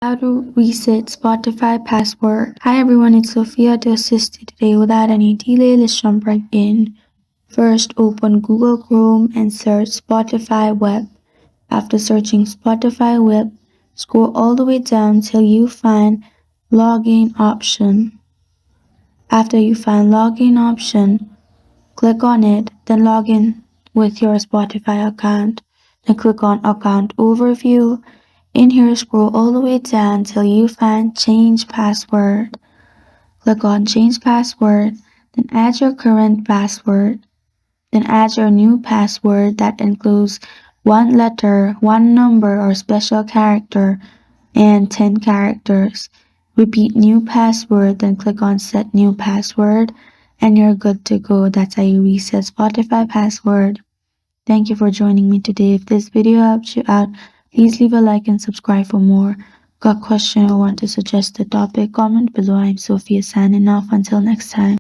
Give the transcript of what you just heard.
How to reset Spotify password. Hi everyone, it's Sophia to assist you today. Without any delay, let's jump right in. First, open Google Chrome and search Spotify Web. After searching Spotify Web, scroll all the way down till you find Login option. After you find Login option, click on it, then log in with your Spotify account. Then click on Account Overview. In here, scroll all the way down till you find Change Password. Click on Change Password, then add your current password. Then add your new password that includes one letter, one number or special character, and 10 characters. Repeat new password, then click on Set New Password, and you're good to go. That's how you reset Spotify password. Thank you for joining me today. If this video helps you out, please leave a like and subscribe for more. Got a question or want to suggest a topic? Comment below. I'm Sophia signing off. Until next time.